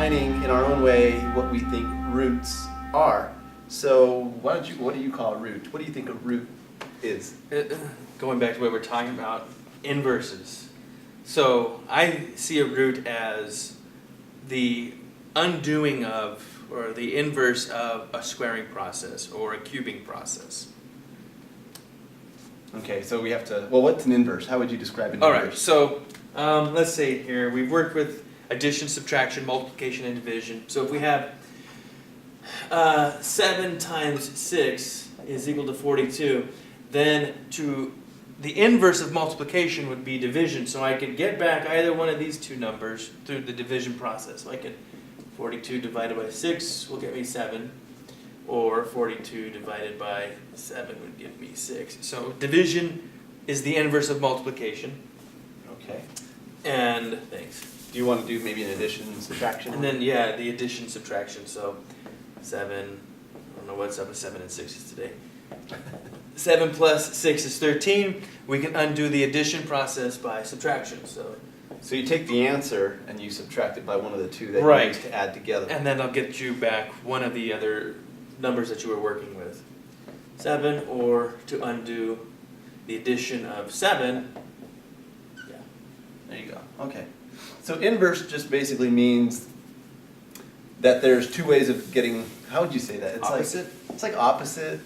defining in our own way what we think roots are. So what do you call a root? What do you think a root is? Going back to what we're talking about, inverses. So I see a root as the undoing of, or the inverse of a squaring process or a cubing process. Okay, so we have to, well, what's an inverse? How would you describe an All inverse? right, so let's say here, we've worked with addition, subtraction, multiplication, and division. So if we have 7 times 6 is equal to 42, then the inverse of multiplication would be division. So I could get back either one of these two numbers through the division process. So I could, 42 divided by 6 will get me 7, or 42 divided by 7 would give me 6. So division is the inverse of multiplication. Okay. And thanks. Do you want to do maybe an addition and subtraction? And then, yeah, the addition, subtraction. So 7, I don't know what's up with 7 and 6 today. 7 plus 6 is 13. We can undo the addition process by subtraction. So you take the answer and you subtract it by one of the two that Right. you used to add together. And then I'll get you back one of the other numbers that you were working with. 7, or to undo the addition of 7. Yeah. There you go. Okay. So inverse just basically means that there's two ways of getting, how would you say that? It's Opposite? It's like opposite.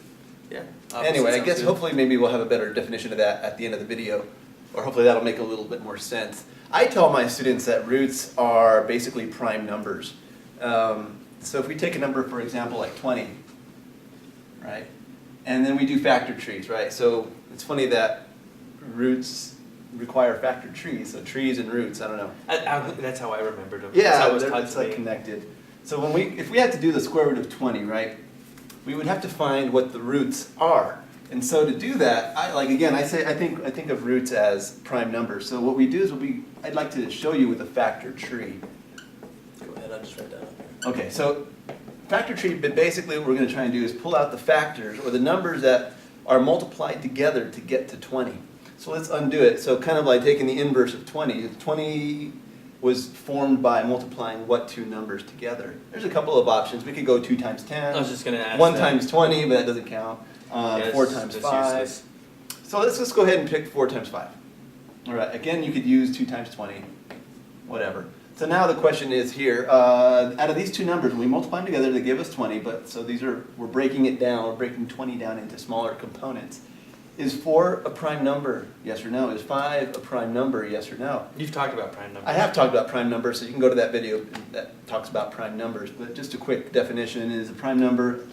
Yeah. Anyway, I Opposite guess sounds good. hopefully maybe we'll have a better definition of that at the end of the video, or hopefully that'll make a little bit more sense. I tell my students that roots are basically prime numbers. So if we take a number, for example, like 20, right? And then we do factor trees, right? So it's funny that roots require factor trees, so trees and roots, I don't know. That's how I remembered them. Yeah, That's how it was taught it's to like me. connected. So if we had to do the square root of 20, right, we would have to find what the roots are. And so to do that, I think of roots as prime numbers. So what we do is I'd like to show you with a factor tree. Go ahead, I'll just write that up here. Okay, so factor tree, but basically what we're going to try and do is pull out the factors, or the numbers that are multiplied together to get to 20. So let's undo it. So kind of like taking the inverse of 20. 20 was formed by multiplying what two numbers together? There's a couple of options. We could go 2 times 10. I was just going to ask 1 that. times 20, but that doesn't count. 4 times 5. Useless. So let's just go ahead and pick 4 times 5. All right, again, you could use 2 times 20, whatever. So now the question is here, out of these two numbers, when we multiply them together, they give us 20, but so we're breaking it down, we're breaking 20 down into smaller components. Is 4 a prime number, yes or no? Is 5 a prime number, yes or no? You've talked about prime numbers. I have talked about prime numbers, so you can go to that video that talks about prime numbers, but just a quick definition is a prime number.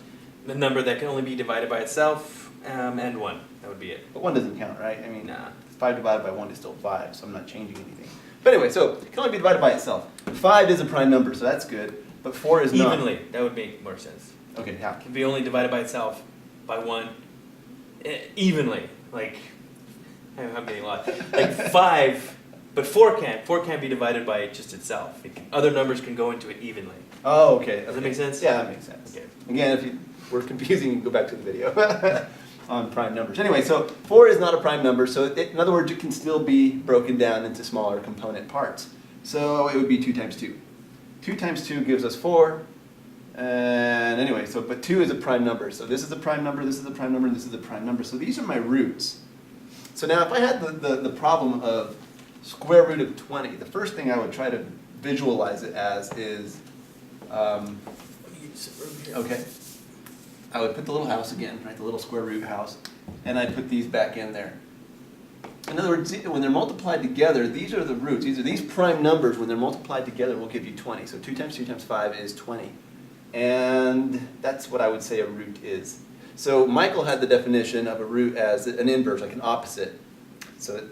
The number that can only be divided by itself, and 1. That would be it. But 1 doesn't count, right? I mean, Nah. 5 divided by 1 is still 5, so I'm not changing anything. But anyway, so it can only be divided by itself. 5 is a prime number, so that's good, but 4 is not. Evenly. That would make more sense. Okay, yeah. It can be only divided by itself by 1. Evenly. Like, I'm getting lost. Like 5, but 4 can't. 4 can't be divided by just itself. Other numbers can go into it evenly. Oh, okay. Does that make sense? Yeah, that makes sense. Okay. Again, if we're confusing, you can go back to the video on prime numbers. Anyway, so 4 is not a prime number, so in other words, it can still be broken down into smaller component parts. So it would be 2 times 2. 2 times 2 gives us 4. And anyway, but 2 is a prime number. So this is a prime number, this is a prime number, this is a prime number. So these are my roots. So now if I had the problem of square root of 20, the first thing I would try to visualize it as is, okay, I would put the little house again, right, the little square root house, and I'd put these back in there. In other words, when they're multiplied together, these are the roots. These prime numbers, when they're multiplied together, will give you 20. So 2 times 2 times 5 is 20. And that's what I would say a root is. So Michael had the definition of a root as an inverse, like an opposite. So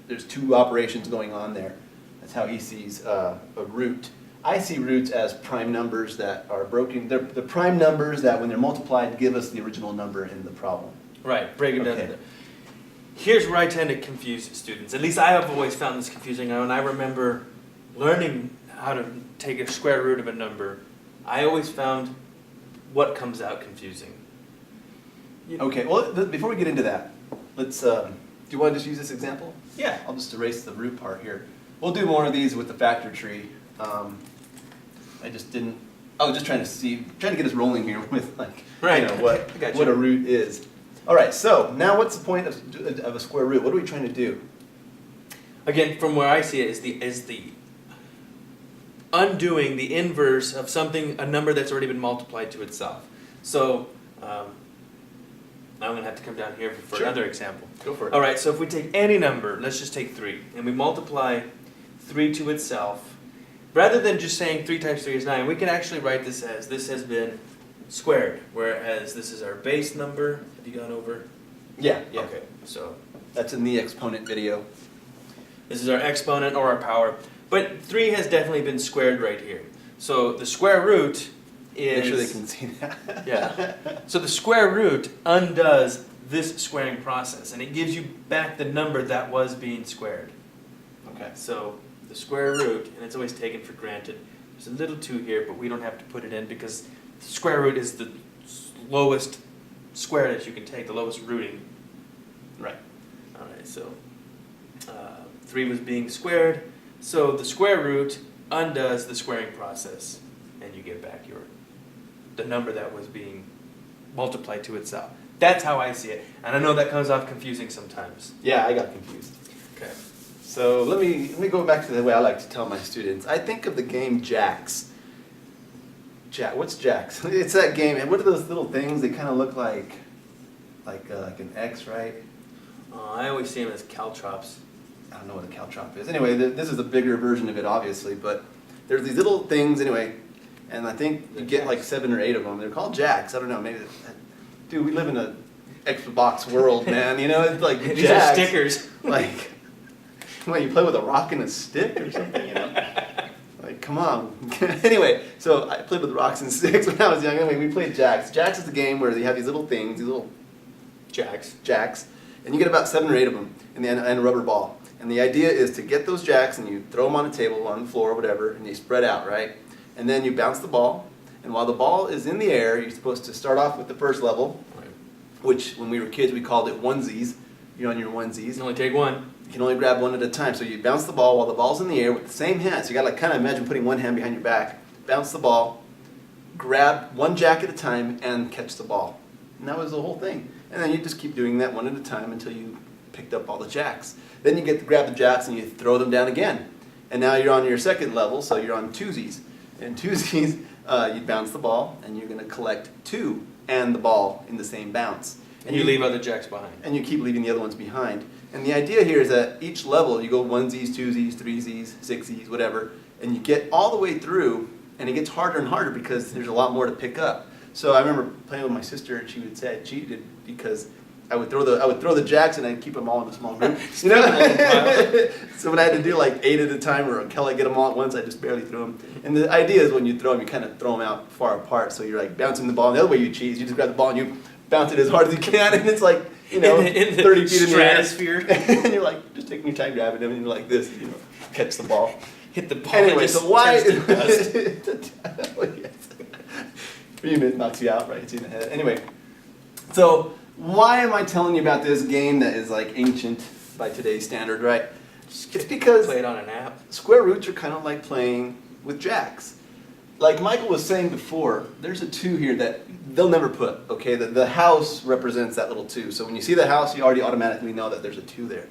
there's two operations going on there. That's how he sees a root. I see roots as prime numbers that are broken. They're the prime numbers that when they're multiplied give us the original number in the problem. Right, break it down. Okay. Here's where I tend to confuse students. At least I have always found this confusing. And I remember learning how to take a square root of a number. I always found what comes out confusing. Okay, well, before we get into that, let's, do you want to just use this example? Yeah. I'll just erase the root part here. We'll do more of these with the factor tree. I just didn't, I was just trying to get us rolling here with like, Right. you know, I got what you. a root is. All right, so now what's the point of a square root? What are we trying to do? Again, from where I see it, is the undoing the inverse of something, a number that's already been multiplied to itself. So I'm going to have to come down here for Sure. another example. Go for it. All right, so if we take any number, let's just take 3, and we multiply 3 to itself, rather than just saying 3 times 3 is 9, we can actually write this as this has been squared, whereas this is our base number. Have you gone over? Yeah, yeah. Okay, so That's in the exponent video. this is our exponent or our power. But 3 has definitely been squared right here. So the square root is... Make sure they can see that. Yeah. So the square root undoes this squaring process, and it gives you back the number that was being squared. Okay. So the square root, and it's always taken for granted, there's a little 2 here, but we don't have to put it in because the square root is the lowest square that you can take, the lowest rooting. Right. All right, so 3 was being squared, so the square root undoes the squaring process, and you get back the number that was being multiplied to itself. That's how I see it, and I know that comes off confusing sometimes. Yeah, I got confused. Okay. So let me go back to the way I like to tell my students. I think of the game Jacks. What's Jacks? It's that game, and what are those little things? They kind of look like an X, right? I always see them as caltrops. I don't know what a caltrop is. Anyway, this is a bigger version of it, obviously, but there's these little things anyway, and I think you get like 7 or 8 of them. They're called Jacks. I don't know, maybe. Dude, we live in a Xbox world, man. You know, it's like These are Jacks. stickers. Like, well, you play with a rock and a stick or something, you know? Like, come on. Anyway, so I played with rocks and sticks when I was young. Anyway, we played Jacks. Jacks is the game where you have these little things, these little jacks, and you get about 7 or 8 of them and a rubber ball. And the idea is to get those jacks and you throw them on a table, on the floor, whatever, and they spread out, right? And then you bounce the ball, and while the ball is in the air, you're supposed to start off with the first level, which when we were kids we called it onesies. You're on your onesies. You can only take one. You can only grab one at a time. So you bounce the ball while the ball's in the air with the same hand. So you gotta kind of imagine putting one hand behind your back, bounce the ball, grab one jack at a time, and catch the ball. And that was the whole thing. And then you just keep doing that one at a time until you picked up all the jacks. Then you get to grab the jacks and you throw them down again. And now you're on your second level, so you're on twosies. And twosies, you bounce the ball, and you're gonna collect 2 and the ball in the same bounce. And you leave other jacks behind. And you keep leaving the other ones behind. And the idea here is that each level, you go onesies, twosies, threesies, sixies, whatever, and you get all the way through, and it gets harder and harder because there's a lot more to pick up. So I remember playing with my sister, and she would say I cheated because I would throw the jacks and I'd keep them all in a small group. You know? So when I had to do like 8 at a time, or until I get them all at once, I just barely threw them. And the idea is when you throw them, you kind of throw them out far apart. So you're like bouncing the ball. And the other way you cheat is you just grab the ball and you bounce it as hard as you can, and it's like, you know, in the 30 feet in the air. stratosphere. And you're like, just taking your time grabbing them, and you're like this, you know, catch the ball. Hit the ball. Anyway, and just so why? turns to dust. Oh, yes. 3 minutes knocks you out, right? It's in the head. Anyway, so why am I telling you about this game that is like ancient by today's standard, right? It's because Play it on an app. square roots are kind of like playing with jacks. Like Michael was saying before, there's a 2 here that they'll never put, okay? The house represents that little 2. So when you see the house, you already automatically know that there's a 2 there.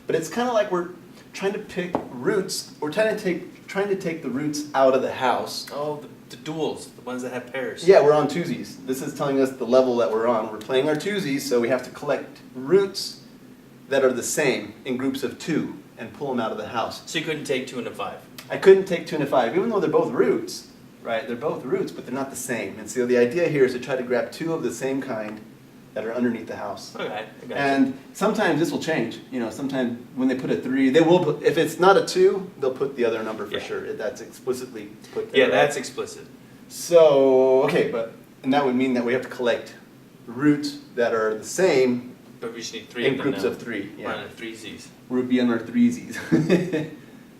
But it's kind of like we're trying to pick roots. We're trying to take the roots out of the house. Oh, the duals, the ones that have pairs. Yeah, we're on twosies. This is telling us the level that we're on. We're playing our twosies, so we have to collect roots that are the same in groups of 2 and pull them out of the house. So you couldn't take 2 and a 5. I couldn't take 2 and a 5, even though they're both roots, right? They're both roots, but they're not the same. And so the idea here is to try to grab 2 of the same kind that are underneath the house. Okay, I got you. And sometimes this will change. You know, sometimes when they put a 3, they will put, if it's not a 2, they'll put the other number for Yeah. sure. That's explicitly put there. Yeah, right? that's explicit. So, okay, and that would mean that we have to collect roots that are the same But we just need 3 in of them groups now. of 3. We're Yeah. on 3 Z's. We'll be on our threesies.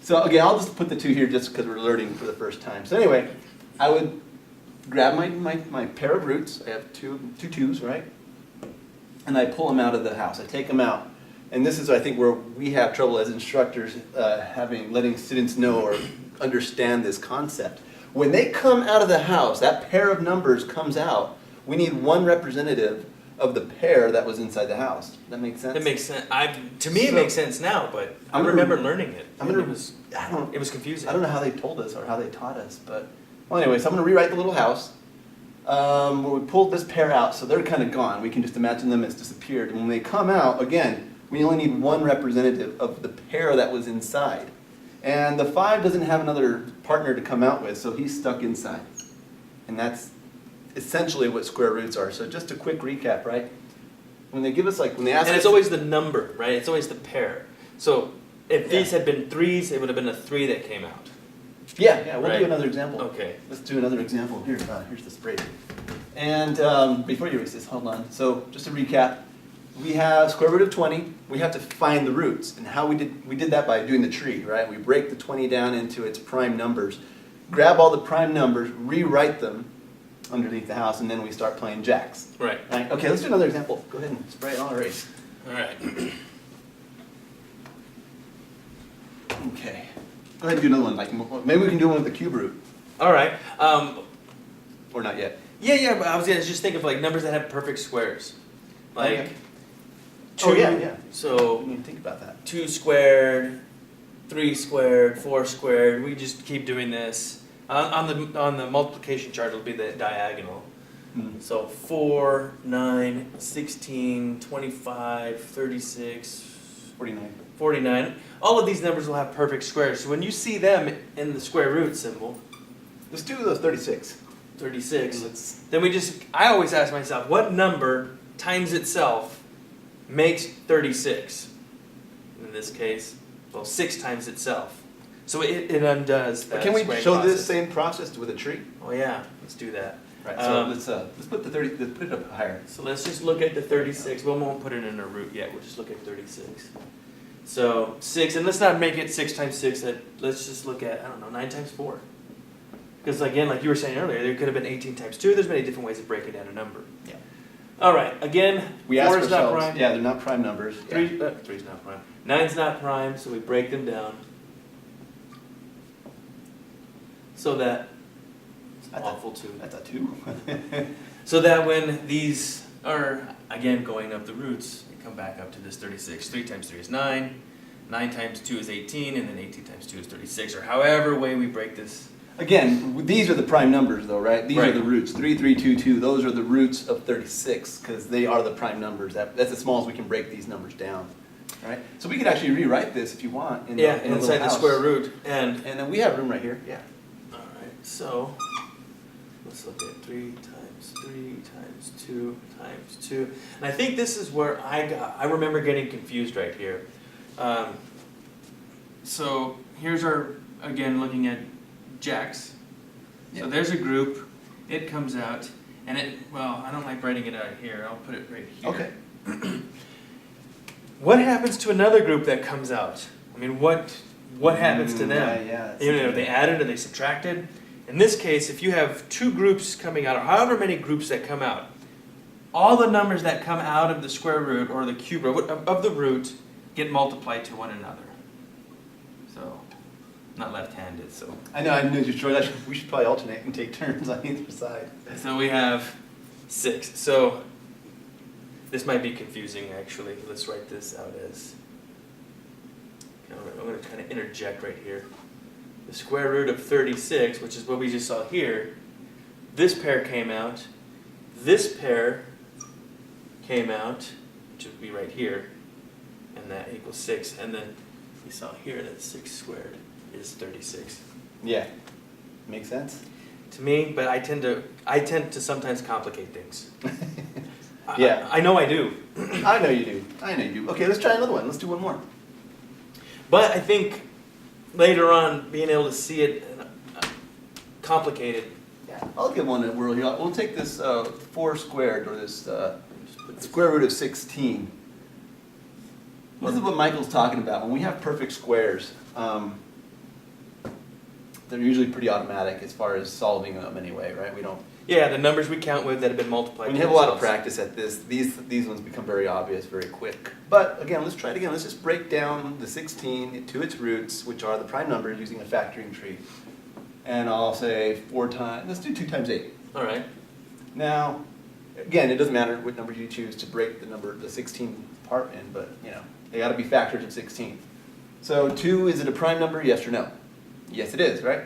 So, okay, I'll just put the 2 here just because we're learning for the first time. So anyway, I would grab my pair of roots. I have two twos, right? And I pull them out of the house. I take them out. And this is, I think, where we have trouble as instructors letting students know or understand this concept. When they come out of the house, that pair of numbers comes out, we need one representative of the pair that was inside the house. Does that make sense? That makes sense. To me, it So- makes sense now, but I I'm gonna- remember learning it. I'm and gonna- it was confusing. I don't know how they told us or how they taught us, but, well, anyway, so I'm gonna rewrite the little house. Where we pulled this pair out, so they're kind of gone. We can just imagine them as disappeared. And when they come out, again, we only need one representative of the pair that was inside. And the 5 doesn't have another partner to come out with, so he's stuck inside. And that's essentially what square roots are. So just a quick recap, right? When they give us, like, when they ask And us... it's always the number, right? It's always the pair. So if these had been 3s, it would have been a 3 that came out. Yeah, we'll Right. do another example. Okay. Let's do another example. Here, here's the spray. And before you erase this, hold on. So just to recap, we have square root of 20. We have to find the roots. And how we did that by doing the tree, right? We break the 20 down into its prime numbers, grab all the prime numbers, rewrite them underneath the house, and then we start playing jacks. Right. Right? Okay, let's do another example. Go ahead and spray it. I'll erase. All right. Okay. Go ahead and do another one. Like, maybe we can do one with the cube root. All right. Or not yet. Yeah, but I was gonna just think of like numbers that have perfect squares. Like Okay. 2. Oh, yeah. So We need to think about that. 2 squared, 3 squared, 4 squared. We just keep doing this. On the multiplication chart, it'll be the diagonal. Hmm. So 4, 9, 16, 25, 36, 49. 49. All of these numbers will have perfect squares. So when you see them in the square root symbol, Let's do the 36. 36, then I always ask myself, what number times itself makes 36? In this case, well, 6 times itself. So it undoes that. Can we squaring show process. this same process with a tree? Oh yeah, let's do that. Right. So let's put the 30. Let's put it up higher. So let's just look at the 36. We won't put it in a root yet. We'll just look at 36. So 6, and let's not make it 6 times 6. Let's just look at, I don't know, 9 times 4. Because again, like you were saying earlier, there could have been 18 times 2. There's many different ways of breaking down a number. Yeah. All right. Again, We ask 4 is not ourselves. prime. Yeah, they're not prime numbers. 3 is not prime. 9's not prime, so we break them down. So that it's That's awful too. That's a 2. So that when these are again going up the roots, they come back up to this 36. 3 times 3 is 9. 9 times 2 is 18, and then 18 times 2 is 36, or however way we break this. Again, these are the prime numbers, though, right? These are Right. the roots. 3, 3, 2, 2. Those are the roots of 36 because they are the prime numbers. That's as small as we can break these numbers down. Right? So we could actually rewrite this if you want. In Yeah, the little inside the house. square root. And then we have room right here. Yeah. all right, so let's look at 3 times 3 times 2 times 2. And I think this is where I remember getting confused right here. So here's our, again, looking at jacks. Yeah. So there's a group, it comes out, and well, I don't like writing it out here, I'll put it right here. Okay. What happens to another group that comes out? I mean, what happens to them? Yeah. You know, are they added, are they subtracted? In this case, if you have 2 groups coming out, or however many groups that come out, all the numbers that come out of the square root or the cube root of the root get multiplied to one another. So, not left-handed, so. I know. I knew you were sure. We should probably alternate and take turns on either side. So we have 6. So, this might be confusing actually. Let's write this out as, I'm going to kind of interject right here. The square root of 36, which is what we just saw here, this pair came out, this pair came out, which would be right here, and that equals 6, and then we saw here that 6 squared is 36. Yeah. Makes sense. To me, but I tend to sometimes complicate things. Yeah. I know I do. I know you do. I know you do. Okay, let's try another one. Let's do one more. But I think later on, being able to see it complicated. Yeah. I'll give one a whirl here. We'll take this 4 squared, or this square root of 16. This is what Michael's talking about. When we have perfect squares, they're usually pretty automatic as far as solving them anyway, right? We don't. Yeah, the numbers we count with that have been multiplied. When you to have a lot of themselves. practice at this, these ones become very obvious very quick. But again, let's try it again. Let's just break down the 16 to its roots, which are the prime numbers, using a factoring tree. and I'll say 4 times, let's do 2 times 8. All right. Now, again, it doesn't matter what number you choose to break the 16 part in, but you know, they gotta be factors of 16. So 2, is it a prime number, yes or no? Yes it is, right?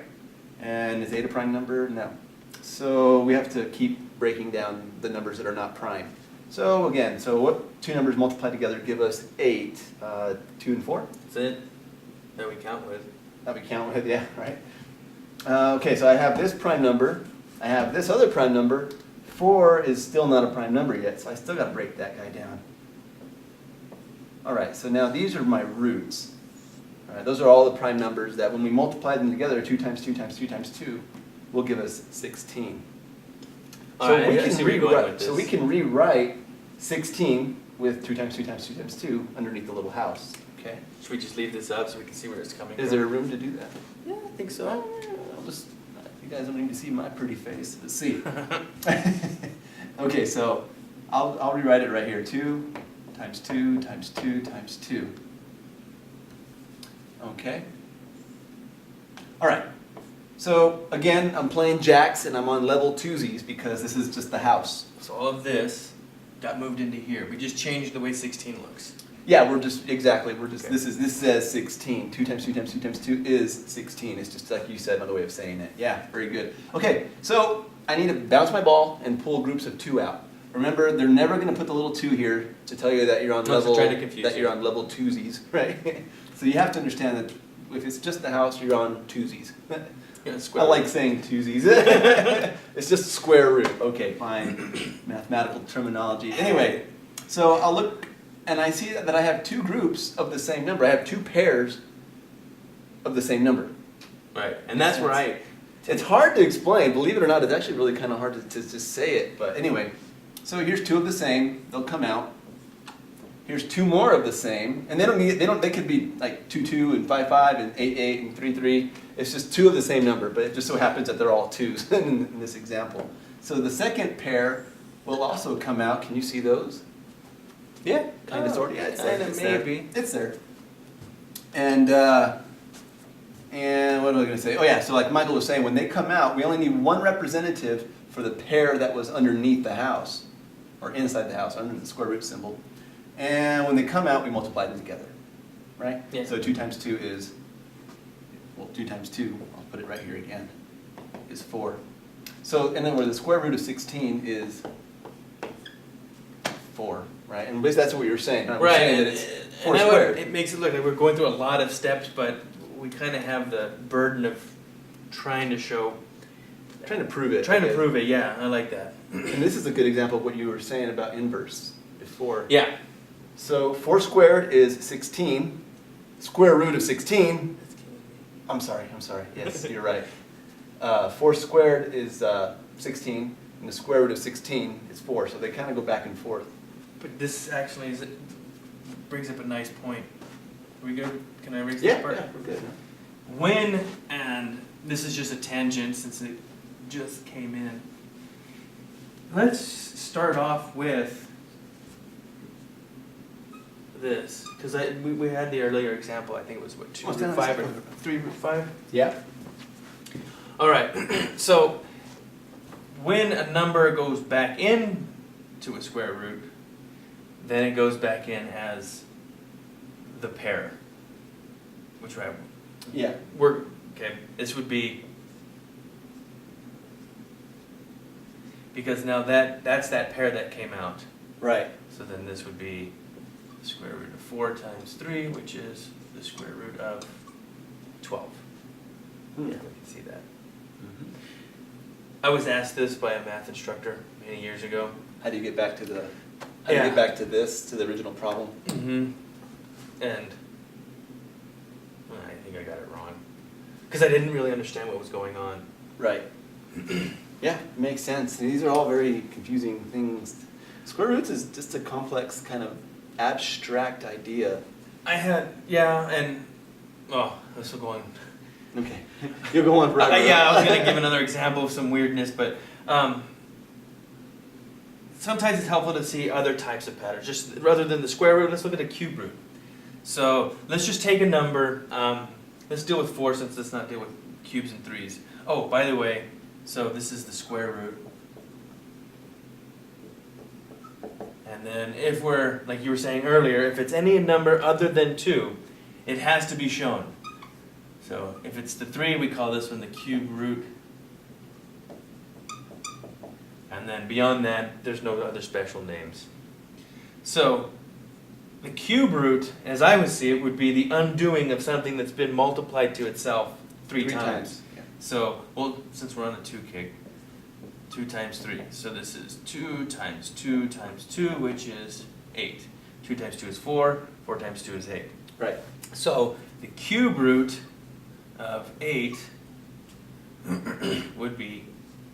And is 8 a prime number? No. So we have to keep breaking down the numbers that are not prime. So again, so what 2 numbers multiplied together give us 8? 2 and 4? That's it. That we count with. That we count with, yeah, right? Okay, so I have this prime number, I have this other prime number. 4 is still not a prime number yet, so I still got to break that guy down. All right, so now these are my roots. All right, those are all the prime numbers that when we multiply them together, 2 times 2 times 2 times 2 will give us 16. All right, I see where you're going with this. So we can rewrite 16 with 2 times 2 times 2 times 2 underneath the little house. Okay. Should we just leave this up so we can see where it's coming from? Is there room to do that? Yeah, I think so. I'll just, you guys don't need to see my pretty face. Let's see. Okay, so I'll rewrite it right here. 2 times 2 times 2 times 2. Okay. All right. So again, I'm playing jacks and I'm on level twosies because this is just the house. So all of this got moved into here. We just changed the way 16 looks. Yeah, we're just exactly. We're just Okay. this says 16. 2 times 2 times 2 times 2 is 16. It's just like you said, another way of saying it. Yeah, very good. Okay, so I need to bounce my ball and pull groups of 2 out. Remember, they're never going to put the little 2 here to tell you that you're on level you're on level twosies, right? So you have to understand that if it's just the house, you're on twosies. Yeah, I like saying twosies. It's just square root. Okay, fine. Mathematical terminology. Anyway, so I'll look and I see that I have 2 groups of the same number. I have 2 pairs of the same number. Right, and that's where It's hard to explain. Believe it or not, it's actually really kind of hard to just say it. But anyway, so here's 2 of the same. They'll come out. Here's 2 more of the same, and they could be like 2, 2, and 5, 5, and 8, 8, and 3, 3. It's just 2 of the same number, but it just so happens that they're all 2s in this example. So the second pair will also come out. Can you see those? Yeah, Kind of, sort of. Yeah, it's there. It's maybe. there. It's there. And what was I going to say? Oh yeah, so like Michael was saying, when they come out, we only need 1 representative for the pair that was underneath the house, or inside the house, under the square root symbol. And when they come out, we multiply them together, right? Yeah. So 2 times 2 is, well, 2 times 2, I'll put it right here again, is 4. So, and then where the square root of 16 is 4, right? And basically that's what you were saying. Right? We're saying that it's 4 squared. It makes it look like we're going through a lot of steps, but we kind of have the burden of trying to show, Trying to prove it. trying to prove it. Yeah, I like that. And this is a good example of what you were saying about inverse before. Yeah. So 4 squared is 16. Square root of 16. I'm sorry. Yes, you're right. 4 squared is 16, and the square root of 16 is 4. So they kind of go back and forth. But this actually brings up a nice point. Are we good? Can I erase this part? Yeah, we're good. When, and this is just a tangent since it just came in. Let's start off with this, because we had the earlier example. I think it was what 2 root 5 or 3 root 5. Yeah. All right. So when a number goes back in to a square root, then it goes back in as the pair, which Yeah. okay. This would be, because now that's that pair that came out. Right. So then this would be the square root of 4 times 3, which is the square root of 12. Hmm. Yeah, we can see that. I was asked this by a math instructor many years ago. How do you get back to the? How do you get back to this, to the original problem? Mm-hmm. And I think I got it wrong because I didn't really understand what was going on. Right. Yeah, makes sense. These are all very confusing things. Square roots is just a complex kind of abstract idea. And this will go on. Okay, you'll go on forever. I was going to give another example of some weirdness, but sometimes it's helpful to see other types of patterns. Just rather than the square root, let's look at a cube root. So let's just take a number. Let's deal with 4 since let's not deal with cubes and 3s. oh, by the way, so this is the square root. And then if we're, like you were saying earlier, if it's any number other than 2, it has to be shown. So if it's the 3, we call this one the cube root. And then beyond that, there's no other special names. So the cube root, as I would see it, would be the undoing of something that's been multiplied to itself 3 times. Yeah. So, well, since we're on the 2 kick, 2 times 3. So this is 2 times 2 times 2, which is 8. 2 times 2 is 4. 4 times 2 is 8. Right. So the cube root of 8 would be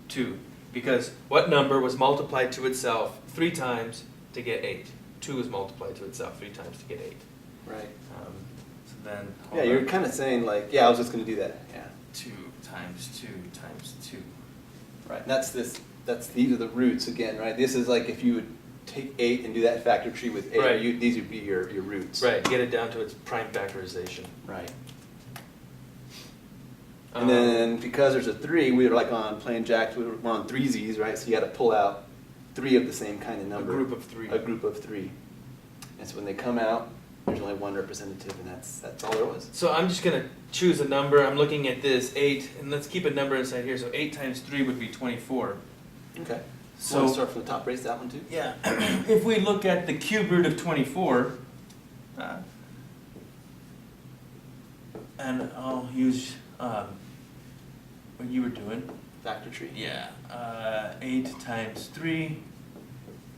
2. Because what number was multiplied to itself 3 times to get 8? 2 was multiplied to itself 3 times to get 8. Right. So then, Yeah, you're kind of saying like, yeah, I was just going to do that. Yeah. 2 times 2 times 2. Right. And these are the roots again, right? This is like if you would take 8 and do that factor tree with 8, Right. these would be your roots. Right, get it down to its prime factorization. Right. And then because there's a 3, we were like on playing jacks, we're on 3Zs, right? So you got to pull out 3 of the same kind of number. A group of 3. A group of 3. And so when they come out, there's only one representative, and that's all there was. So I'm just going to choose a number. I'm looking at this 8, and let's keep a number inside here. So 8 times 3 would be 24. Okay. So Want to start from the top, raise that one too? yeah, if we look at the cube root of 24, and I'll use what you were doing. Factor tree. Yeah, 8 times 3,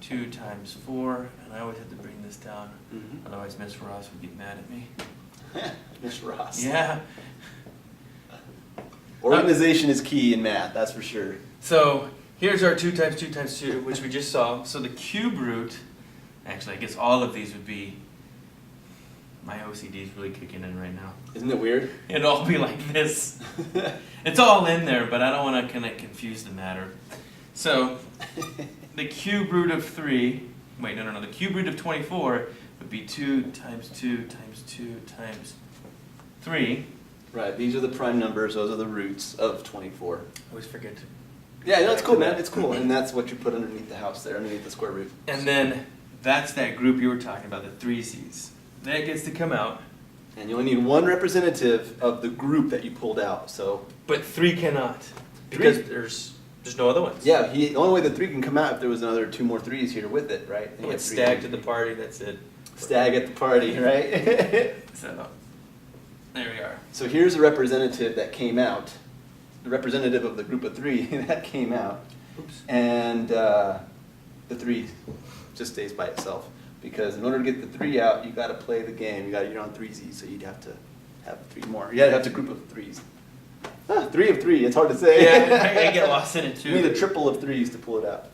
2 times 4, and I always have to bring this down, Mm-hmm. otherwise Miss Ross would get mad at me. Miss Ross. Yeah. Organization is key in math, that's for sure. So here's our 2 times 2 times 2, which we just saw. So the cube root, actually I guess all of these would be, my OCD is really kicking in right now. Isn't it weird? It'd all be like this. It's all in there, but I don't want to kind of confuse the matter. So the cube root of 3, wait, no, the cube root of 24 would be 2 times 2 times 2 times 3. Right, these are the prime numbers, those are the roots of 24. I always forget to. Yeah, no, it's cool, man, it's cool. And that's what you put underneath the house there, underneath the square root. And then that's that group you were talking about, the 3Z's. That gets to come out. And you only need one representative of the group that you pulled out, so. But 3 cannot, because there's no other ones. Yeah, the only way the 3 can come out if there was another 2 more 3s here with it, right? And you It's have 3 stag to and the party, that's it. Stag at the party, right? So, there we are. So here's a representative that came out, the representative of the group of 3 that came out. Oops. And the 3 just stays by itself. Because in order to get the 3 out, you got to play the game. You're on 3Z, so you'd have to have 3 more. You got to have a group of 3s. 3 of 3, it's hard to say. Yeah, I get lost in it too. You need a triple of 3s to pull it out.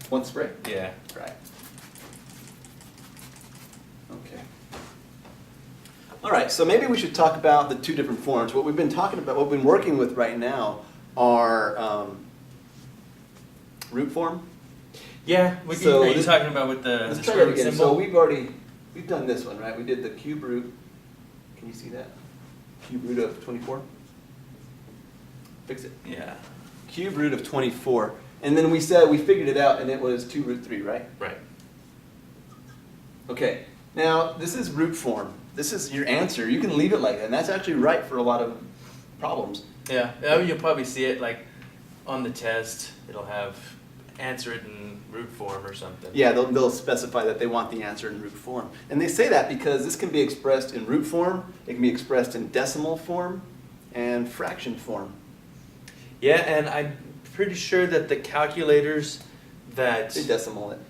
One spray? Yeah. Right. Okay. All right, so maybe we should talk about the 2 different forms. What we've been talking about, what we've been working with right now are root form. Yeah, what So are you this- talking about with the Let's try square that root again. symbol? So we've done this one, right? We did the cube root. Can you see that? Cube root of 24. Fix it. Yeah. Cube root of 24. And then we figured it out, and it was 2 root 3, right? Right. Okay. Now, this is root form. This is your answer. You can leave it like that, and that's actually right for a lot of problems. Yeah, you'll probably see it like on the test. It'll have answer it in root form or something. Yeah, they'll specify that they want the answer in root form. And they say that because this can be expressed in root form, it can be expressed in decimal form, and fraction form. Yeah, and I'm pretty sure that the calculators that They decimal it.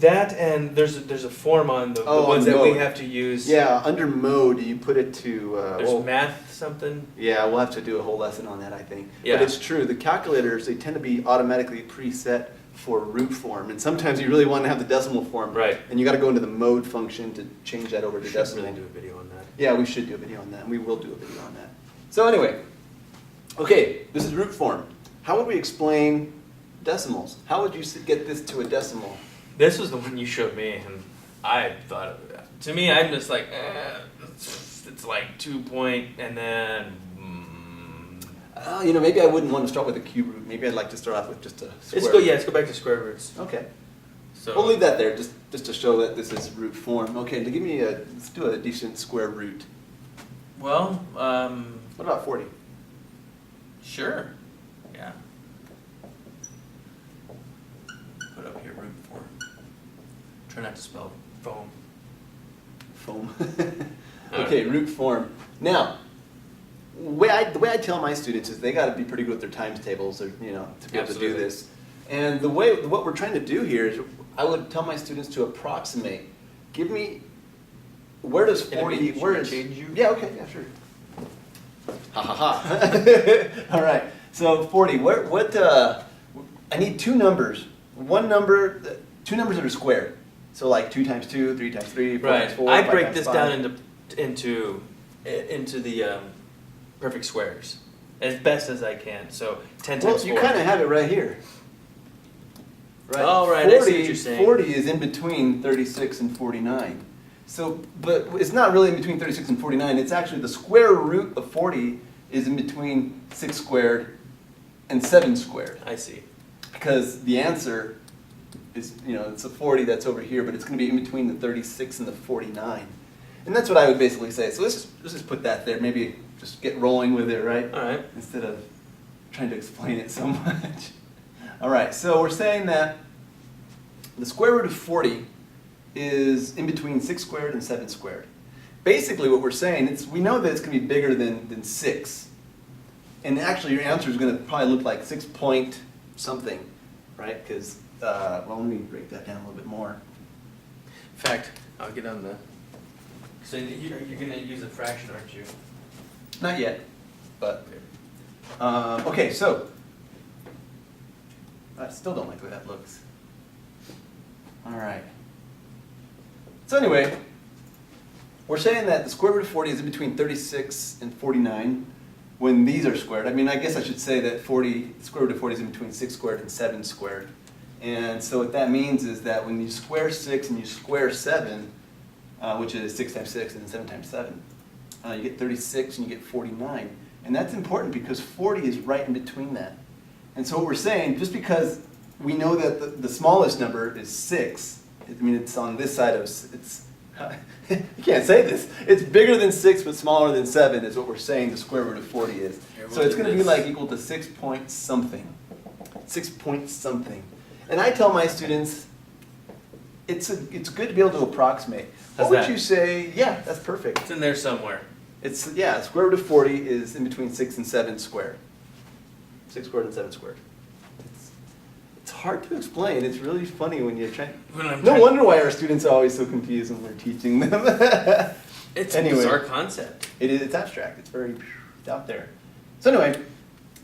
that and there's a form on the Oh, ones on that we mode. have to use. Yeah, under mode, you put it to, There's math something. yeah, we'll have to do a whole lesson on that, I think. Yeah. But it's true, the calculators, they tend to be automatically preset for root form. And sometimes you really want to have the decimal form. Right. And you got to go into the mode function to change that over to Should decimal. really do a video on that. Yeah, we should do a video on that, and we will do a video on that. So anyway, okay, this is root form. How would we explain decimals? How would you get this to a decimal? This was the one you showed me, and I thought of that. To me, I'm just like, it's like 2 point, and then You know, maybe I wouldn't want to start with a cube root. Maybe I'd like to start off with just a square Let's go. Yeah, let's go back to square roots. Okay. So We'll leave that there just to show that this is root form. Okay, to give me let's do a decent square root. Well, What about 40? sure. Yeah. Put up here root form. Try not to spell foam. Foam. Okay, root form. Now, the way I tell my students is they got to be pretty good with their times tables, or to be able to Absolutely. do this. And what we're trying to do here is, I would tell my students to approximate. Give me, where does 40? Should Where I is? change you? Yeah. Okay. Yeah. Sure. Ha ha ha. All right. So 40. What? I need two numbers. One number, two numbers that are squared. So like 2 times 2, 3 times 3, 4 times 4. I 5 break times this 5. down into the perfect squares as best as I can. So 10 Well, times 4. you kind of have it right here. Right. Oh, right, I see what you're saying. 40 is in between 36 and 49. So, but it's not really in between 36 and 49. It's actually the square root of 40 is in between 6 squared and 7 squared. I see. Because the answer is, it's a 40 that's over here, but it's going to be in between the 36 and the 49. And that's what I would basically say. So let's just put that there. Maybe just get rolling with it, right? All right. Instead of trying to explain it so much. All right, so we're saying that the square root of 40 is in between 6 squared and 7 squared. Basically what we're saying is we know that it's going to be bigger than 6. And actually your answer is going to probably look like 6 point something, right? Because, well, let me break that down a little bit more. In fact, I'll get on the. So you're going to use a fraction, aren't you? Not yet, but, okay, so, I still don't like the way that looks. All right. So anyway, we're saying that the square root of 40 is in between 36 and 49 when these are squared. I mean, I guess I should say that the square root of 40 is in between 6 squared and 7 squared. And so what that means is that when you square 6 and you square 7, which is 6 times 6 and 7 times 7, you get 36 and you get 49. And that's important because 40 is right in between that. And so what we're saying, just because we know that the smallest number is 6, I mean, it's on this side of, you can't say this. It's bigger than 6 but smaller than 7 is what we're saying the square root of 40 is. Here, So it's going to be like equal to 6 point something. 6 point something. And I tell my students, it's good to be able to approximate. How's What would that? you say? Yeah, that's perfect. It's in there somewhere. Square root of 40 is in between 6 and 7 squared. 6 squared and 7 squared. It's hard to explain. It's really funny when you're trying. No wonder why our students are always so confused when we're teaching them. It's Anyway. a bizarre concept. It's abstract. It's out there. So anyway,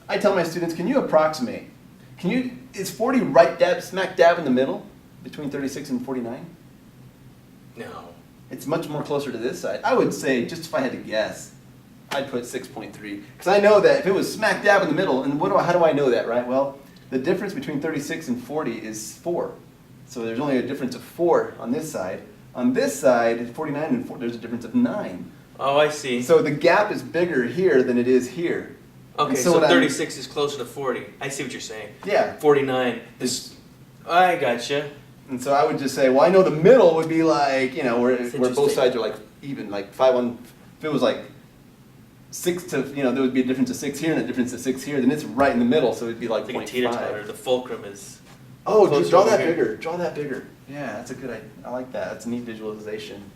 I tell my students, can you approximate? Is 40 smack dab in the middle between 36 and 49? No. It's much more closer to this side. I would say, just if I had to guess, I'd put 6.3. Because I know that if it was smack dab in the middle, and how do I know that, right? Well, the difference between 36 and 40 is 4. So there's only a difference of 4 on this side. On this side, 49 and 4, there's a difference of 9. Oh, I see. So the gap is bigger here than it is here. Okay, And so what 36 is closer to 40. I see what you're saying. Yeah. 49 is. I gotcha. And so I would just say, well, I know the middle would be like, where both interesting. sides are like even, like 5 on, if it was like 6 to, there would be a difference of 6 here and a difference of 6 here, then it's right in the middle, so it'd be like It's like a 0.5. teeter-totter. The fulcrum is. Oh, closer draw over that here. bigger. Draw that bigger. Yeah, that's a good idea. I like that. That's a neat visualization.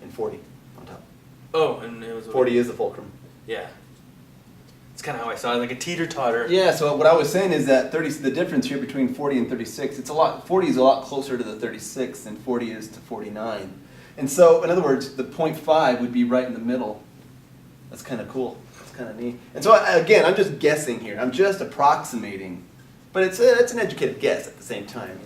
And 40 on top. Oh, and it was. 40 is the fulcrum. Yeah. It's kind of how I saw it, like a teeter-totter. Yeah, so what I was saying is that the difference here between 40 and 36, 40 is a lot closer to the 36 than 40 is to 49. And so, in other words, the 0.5 would be right in the middle. That's kind of cool. That's kind of neat. And so, again, I'm just guessing here. I'm just approximating. But it's an educated guess at the same time.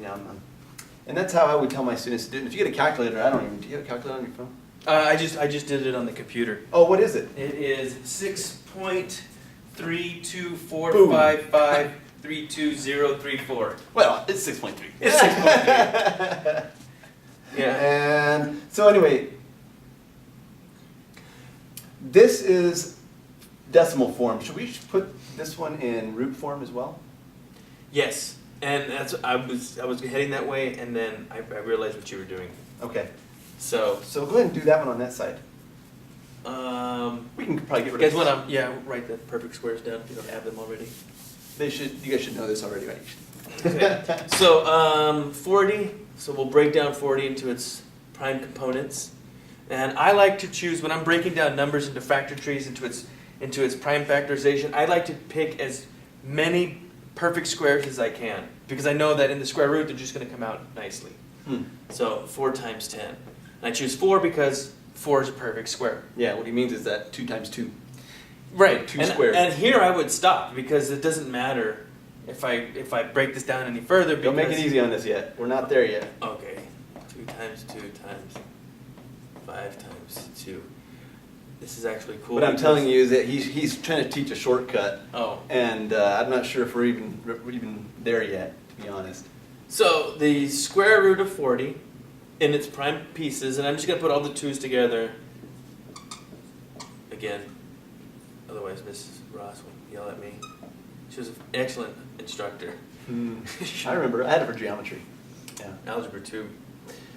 And that's how I would tell my students to do it. And if you get a calculator, do you have a calculator on your phone? I just did it on the computer. Oh, what is it? It is 6.32455320334. Well, it's 6.3. It's 6.3. Yeah. And so anyway, this is decimal form. Should we put this one in root form as well? Yes, and that's I was heading that way, and then I realized what you were doing. Okay. So So go ahead and do that one on that side. We can probably get rid guys of want to write the perfect squares down if you don't have them already. You guys should know this already, right? Okay. So 40. So we'll break down 40 into its prime components, and I like to choose when I'm breaking down numbers into factor trees into its prime factorization. I like to pick as many perfect squares as I can because I know that in the square root they're just going to come out nicely. So 4 times 10. And I choose 4 because 4 is a perfect square. Yeah, what he means is that 2 times 2. Right. 2 squared. And here I would stop because it doesn't matter if I break this down any further. Don't make it easy on us yet. We're not there yet. Okay. 2 times 2 times 5 times 2. This is actually cool. What I'm telling you is that he's trying to teach a shortcut. Oh. And I'm not sure if we're even there yet, to be honest. So the square root of 40 in its prime pieces, and I'm just going to put all the 2's together again. Otherwise, Mrs. Ross will yell at me. She was an excellent instructor. I remember. I had it for geometry. Yeah. Algebra 2.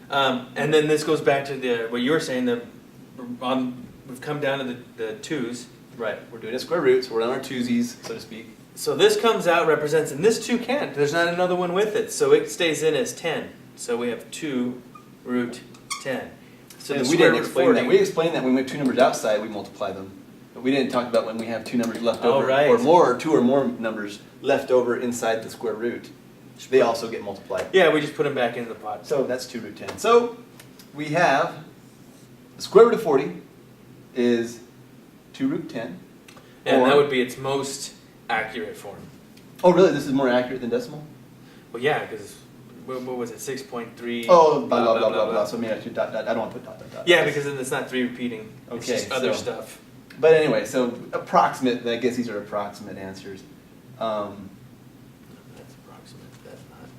And then this goes back to what you were saying, we've come down to the 2's. Right. We're doing a square root, so we're on our twosies, so to speak. So this comes out, represents, and this 2 can't. There's not another one with it, so it stays in as 10. So we have 2 root 10. So And the we square didn't root of explain 40. that. We explained that when we have 2 numbers outside, we multiply them. But we didn't talk about when we have 2 numbers left Oh, over, right. or more, or 2 or more numbers left over inside the square root. They also get multiplied. Yeah, we just put them back into the pot. So that's 2 root 10. So we have the square root of 40 is 2 root 10. And or- that would be its most accurate form. Oh, really? This is more accurate than decimal? Well, yeah, because what was it, 6.3? Oh, blah, blah, blah, blah, blah. So maybe I should dot, dot. I don't want to put dot, dot, dot. Yeah, because then it's not 3 repeating. It's Okay, just other so- stuff. But anyway, so approximate, I guess these are approximate answers. That's approximate. That's not.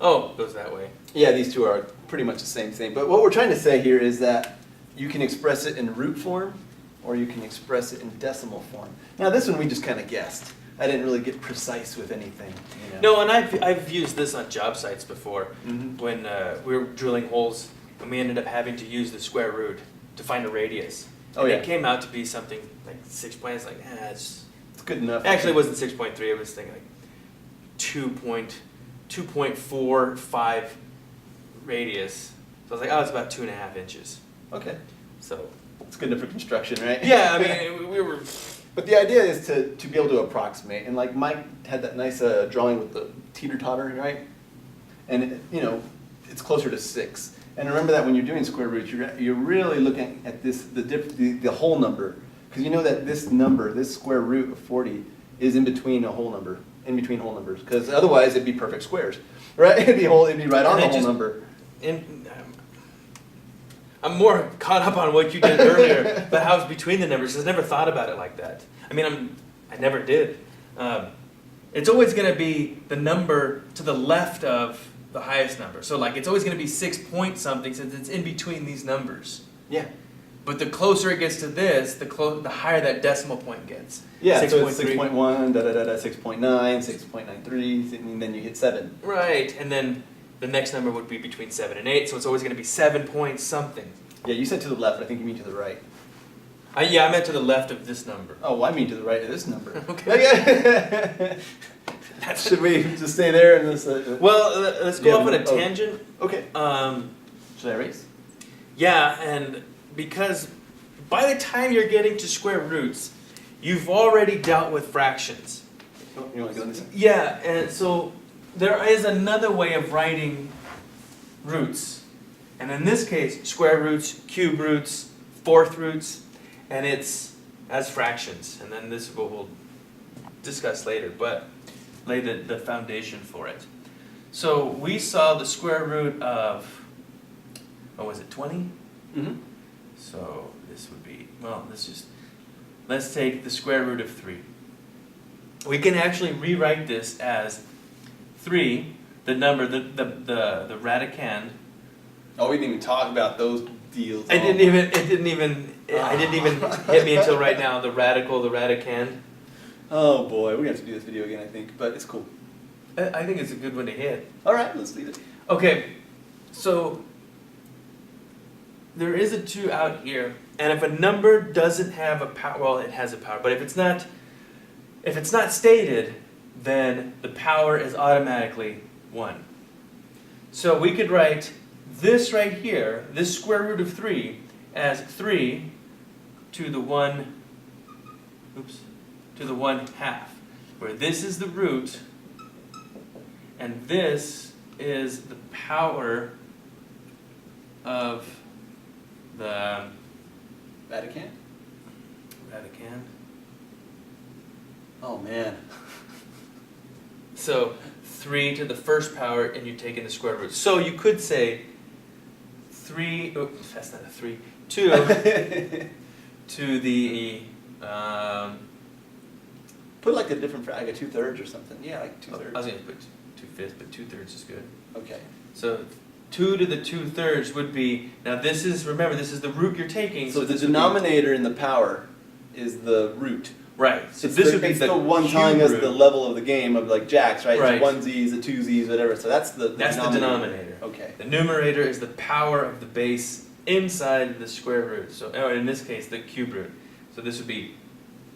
Oh, it goes that way. Yeah, these two are pretty much the same thing. But what we're trying to say here is that you can express it in root form, or you can express it in decimal form. Now this one we just kind of guessed. I didn't really get precise with anything. You know? No, and I've used this on job sites before when we were drilling holes, and we ended up having to use the square root to find a radius. Oh, And yeah. it came out to be something like 6 points. Like, It's good enough. actually, it wasn't 6.3. It was thinking like 2.45 radius. So I was like, oh, it's about 2.5 inches. Okay. So It's good enough for construction, right? yeah, I mean, we were. But the idea is to be able to approximate. And like Mike had that nice drawing with the teeter-totter, right? And, it's closer to 6. And remember that when you're doing square roots, you're really looking at the whole number. Because you know that this number, this square root of 40, is in between whole numbers. Because otherwise it'd be perfect squares, right? It'd be right on the whole number. I'm more caught up on what you did earlier, but how it's between the numbers. I've never thought about it like that. I mean, I never did. It's always going to be the number to the left of the highest number. So like it's always going to be 6 point something since it's in between these numbers. Yeah. But the closer it gets to this, the higher that decimal point gets. Yeah, so it's 6.3. 6.1, 6.9, 6.93, and then you hit 7. Right, and then the next number would be between 7 and 8, so it's always going to be 7 point something. Yeah, you said to the left, but I think you mean to the right. Yeah, I meant to the left of this number. Oh, well, I mean to the right of this number. Okay. Should we just stay there and this? Well, let's go off on a tangent. Okay. Should I erase? Yeah, and because by the time you're getting to square roots, you've already dealt with fractions. Oh, you want to go on this side? Yeah, and so there is another way of writing roots. And in this case, square roots, cube roots, fourth roots, and it's as fractions. And then this we'll discuss later, but lay the foundation for it. So we saw the square root of, what was it, 20? Mm-hmm. So this would be, let's take the square root of 3. We can actually rewrite this as 3, the number, the radicand. Oh, we didn't even talk about those deals. I didn't even hit me until right now, the radicand. Oh boy, we're gonna have to do this video again, I think, but it's cool. I think it's a good one to hit. All right, let's leave it. Okay, so there is a 2 out here, and if a number doesn't have a power, well, it has a power, but if it's not stated, then the power is automatically 1. So we could write this right here, this square root of 3, as 3 to the 1 half, where this is the root, and this is the power of the Vatican? radicand. Oh man. So 3 to the first power, and you take in the square root. So you could say 3, oops, that's not a 3, 2 to the, Put like a different, like a 2/3 or something. Yeah, like 2/3. I was going to put 2/5, but 2/3 is good. Okay. So 2 to the 2/3 would be, now this is, remember, this is the root you're taking. So the this would be- denominator in the power is the root. Right. So It's this the, would be it's the the one cube telling us root. the level of the game of like jacks, right? Right. It's one Z's, the two Z's, whatever. So that's the That's the denominator. Okay. The numerator is the power of the base inside the square root. So, or in this case, the cube root. So this would be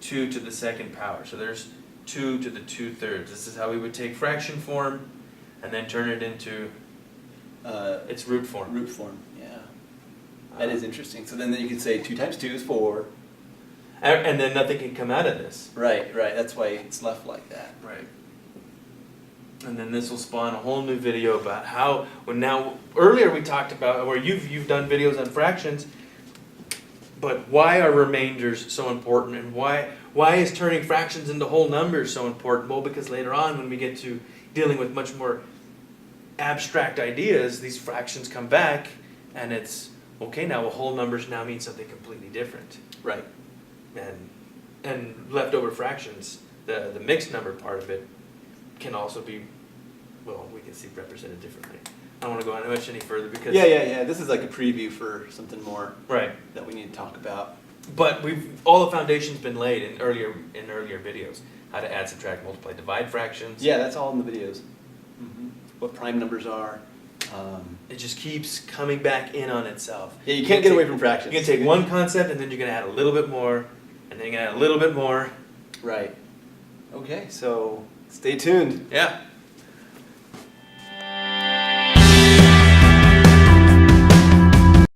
2 to the second power. So there's 2 to the 2/3. This is how we would take fraction form and then turn it into its root form. Root form. Yeah. That is interesting. So then you could say 2 times 2 is 4. And then nothing can come out of this. Right. Right. That's why it's left like that. Right. And then this will spawn a whole new video about how, when now, earlier we talked about, where you've done videos on fractions, but why are remainders so important, and why is turning fractions into whole numbers so important? Well, because later on when we get to dealing with much more abstract ideas, these fractions come back, and it's, okay, now whole numbers now mean something completely different. Right. And leftover fractions, the mixed number part of it, can also be, well, we can see represented differently. I don't want to go on much any further because Yeah. This is like a preview for something more right. that we need to talk about. But all the foundation's been laid in earlier videos. How to add, subtract, multiply, divide fractions. Yeah, that's all in the videos. What prime numbers are. It just keeps coming back in on itself. Yeah, you can't get away from fractions. You can take one concept and then you're going to add a little bit more, and then you're going to add a little bit more. Right. Okay, so stay tuned. Yeah.